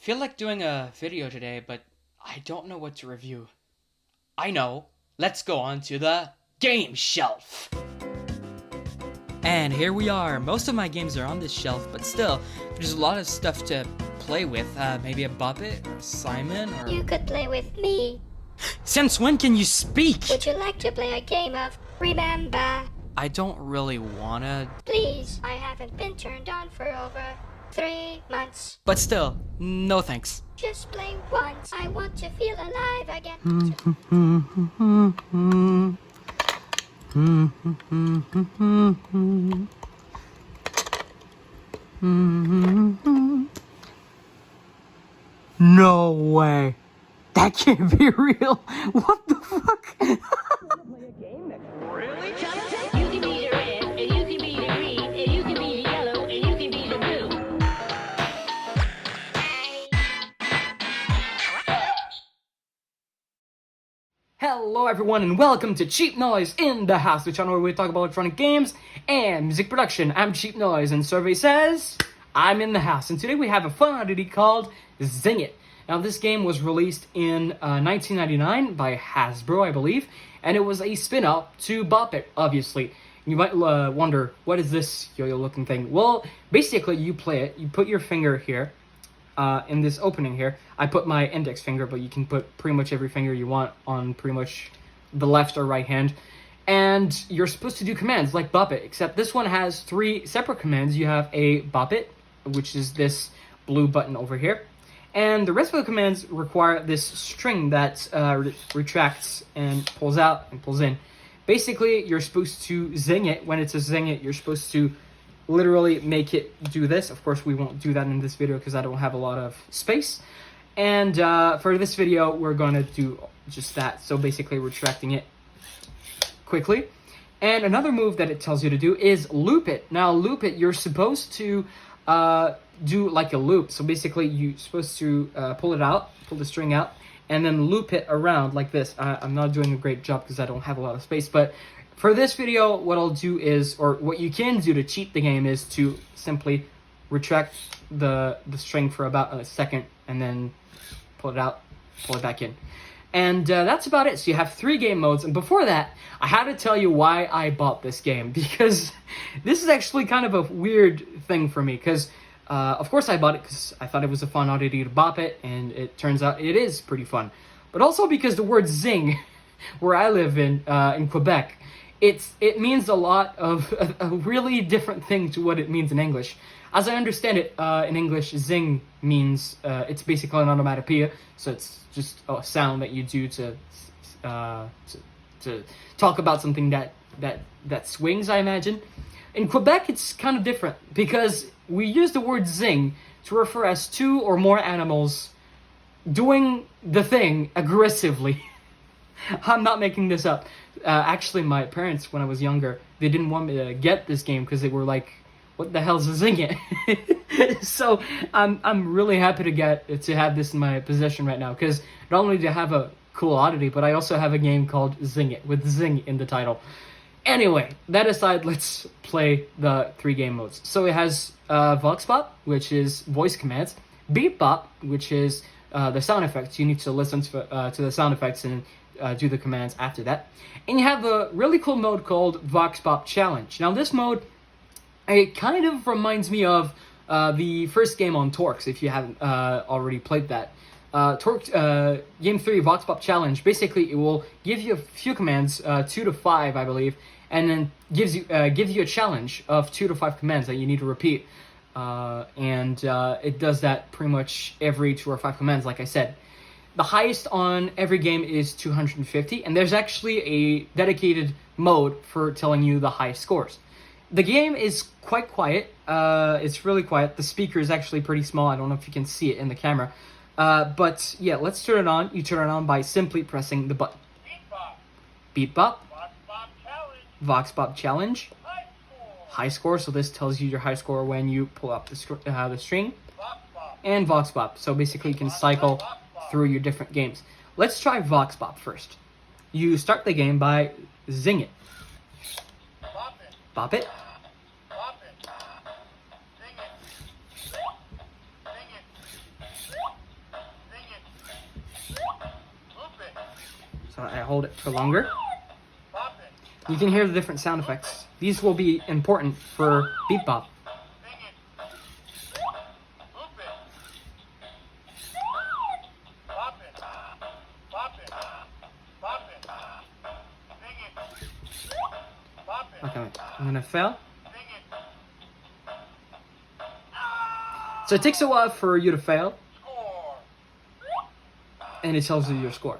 Feel like doing a video today, but I don't know what to review. I know. Let's go on to the game shelf. And here we are. Most of my games are on this shelf, but still, there's a lot of stuff to play with. Maybe a Buppet or Simon or... You could play with me. Since when can you speak? Would you like to play a game of Remember? I don't really wanna... Please, I haven't been turned on for over 3 months. But still, no thanks. Just play once. I want to feel alive again. No way. That can't be real. What the fuck? Really? You can be the red, and you can be the green, and you can be the yellow, and you can be the blue. Hello everyone and welcome to Cheap Noise in the House, the channel where we talk about electronic games and music production. I'm Cheap Noise and survey says I'm in the house, and today we have a fun oddity called Zing It. Now this game was released in 1999 by Hasbro, I believe, and it was a spin-off to Buppet, obviously. You might wonder, what is this yo-yo looking thing? Well, basically you play it, you put your finger here, in this opening here. I put my index finger, but you can put pretty much every finger you want on pretty much the left or right hand. And you're supposed to do commands like Buppet, except this one has 3 separate commands. You have a Buppet, which is this blue button over here. And the rest of the commands require this string that retracts and pulls out and pulls in. Basically, you're supposed to zing it. When it says zing it, you're supposed to literally make it do this. Of course, we won't do that in this video because I don't have a lot of space. And for this video, we're going to do just that. So basically, retracting it quickly. And another move that it tells you to do is loop it. Now, loop it, you're supposed to do like a loop. So basically, you're supposed to pull the string out, and then loop it around like this. I'm not doing a great job because I don't have a lot of space, but for this video, what I'll do is, or what you can do to cheat the game is to simply retract the string for about a second, and then pull it out, pull it back in. And that's about it. So you have 3 game modes, and before that, I had to tell you why I bought this game, because this is actually kind of a weird thing for me, because of course I bought it because I thought it was a fun oddity to bop it, and it turns out it is pretty fun. But also because the word zing, where I live in Quebec, it means a lot of a really different thing to what it means in English. As I understand it, in English, zing means, it's basically an onomatopoeia, so it's just a sound that you do to talk about something that swings, I imagine. In Quebec, it's kind of different, because we use the word zing to refer as 2 or more animals doing the thing aggressively. I'm not making this up. Actually, my parents, when I was younger, they didn't want me to get this game because they were like, "What the hell's a Zing It?" So I'm really happy to have this in my possession right now, because not only do I have a cool oddity, but I also have a game called Zing It with Zing in the title. Anyway, that aside, let's play the 3 game modes. So it has Vox Pop, which is voice commands, Beep Bop, which is the sound effects. You need to listen to the sound effects and do the commands after that. And you have a really cool mode called Vox Pop Challenge. Now this mode, it kind of reminds me of the first game on Torx, if you haven't already played that. Torx, Game 3, Vox Pop Challenge, basically it will give you a few commands, 2 to 5 I believe, and then gives you a challenge of 2 to 5 commands that you need to repeat. It does that pretty much every 2 or 5 commands, like I said. The highest on every game is 250, and there's actually a dedicated mode for telling you the high scores. The game is quite quiet. It's really quiet. The speaker is actually pretty small. I don't know if you can see it in the camera. But yeah, let's turn it on. You turn it on by simply pressing the button. Beep Bop. Beep Bop. Vox Pop Challenge. Vox Pop Challenge. High score. High score, so this tells you your high score when you pull up the string. Vox Pop. And Vox Pop, so basically you can cycle through your different games. Let's try Vox Pop first. You start the game by zing it. Bop it. Bop it. Bop it. Sing it. Sing it. So I hold it for longer. Bop it. You can hear the different sound effects. These will be important for beat bop. Sing it. Loop it. Bop it. Bop it. Bop it. Sing it. Bop it. Okay, I'm gonna fail. Sing it. So it takes a while for you to fail, Score. and it tells you your score.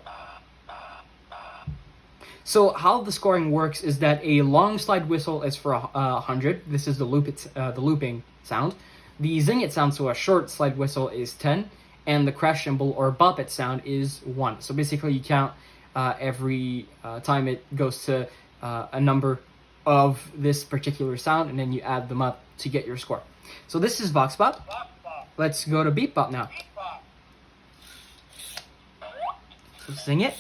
So how the scoring works is that a long slide whistle is for 100. This is the looping sound. The zing it sound, so a short slide whistle, is 10, and the crash cymbal or bop it sound is 1. So basically, you count every time it goes to a number of this particular sound, and then you add them up to get your score. So this is vox bop. Bop bop. Let's go to beat bop now. Beat bop. So sing it.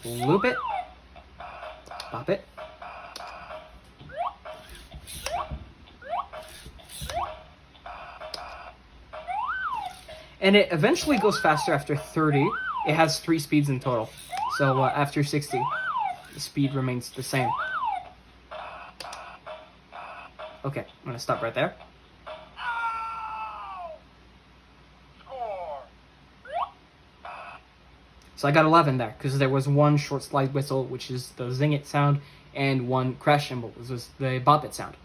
Loop it. Bop it. And it eventually goes faster after 30. It has 3 speeds in total. So after 60, the speed remains the same. Okay, I'm gonna stop right there. Score. So I got 11 there, because there was one short slide whistle, which is the zing it sound, and one crash cymbal, which was the bop it sound.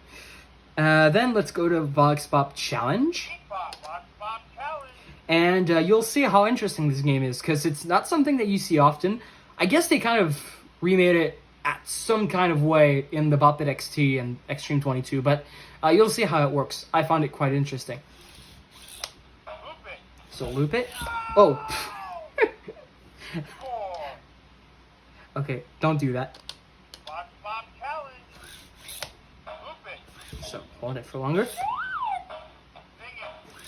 Then let's go to Vox Bop Challenge. Beat bop. Bop bop challenge. And you'll see how interesting this game is, because it's not something that you see often. I guess they kind of remade it at some kind of way in the Bop It XT and Extreme 22, but you'll see how it works. I found it quite interesting. Loop it. So loop it. Oh, Score. okay, don't do that. Bop bop challenge. Loop it. So hold it for longer. Sing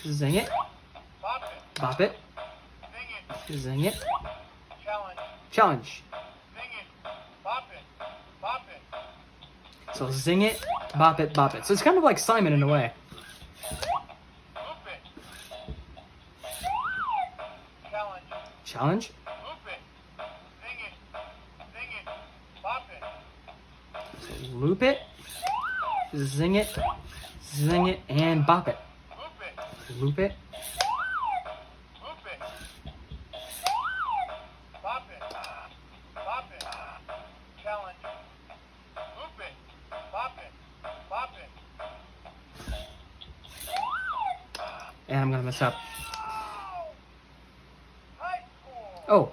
it. Zing it. Bop it. Bop it. Sing it. Zing it. Challenge. Challenge. Sing it. Bop it. Bop it. So zing it, bop it, bop it. So it's kind of like Simon in a way. Loop it. Challenge. Challenge. Loop it. Sing it. Sing it. Bop it. So loop it, zing it, and bop it. Loop it. Loop it. Loop it. Bop it. Bop it. Challenge. Loop it. Bop it. Bop it. And I'm gonna mess up. High score. Oh.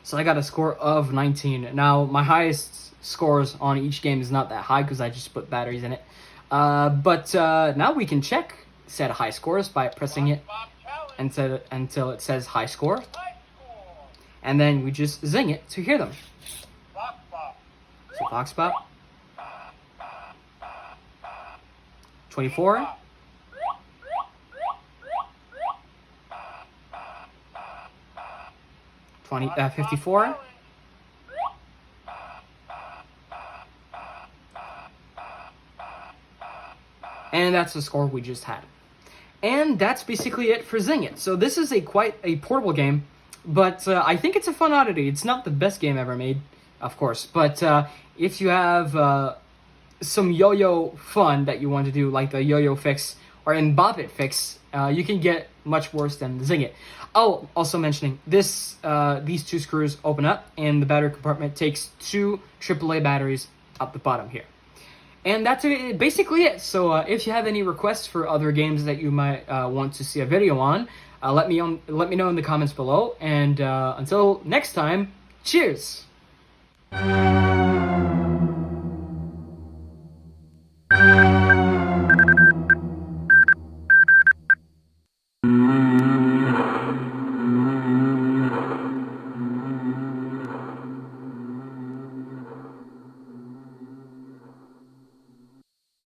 So I got a score of 19. Now, my highest scores on each game is not that high because I just put batteries in it. But now we can check said high scores by pressing it Bop challenge. until it says high score. High score. And then we just zing it to hear them. Bop bop. So Vox Bop. 24. Bop. 54. And that's the score we just had. And that's basically it for Zing It. So this is quite a portable game, but I think it's a fun oddity. It's not the best game ever made, of course, but if you have some yo-yo fun that you want to do, like the yo-yo fix or in Bop It fix, you can get much worse than Zing It. Oh, also mentioning, these 2 screws open up, and the battery compartment takes 2 AAA batteries up the bottom here. And that's basically it. So if you have any requests for other games that you might want to see a video on, let me know in the comments below. And until next time, cheers!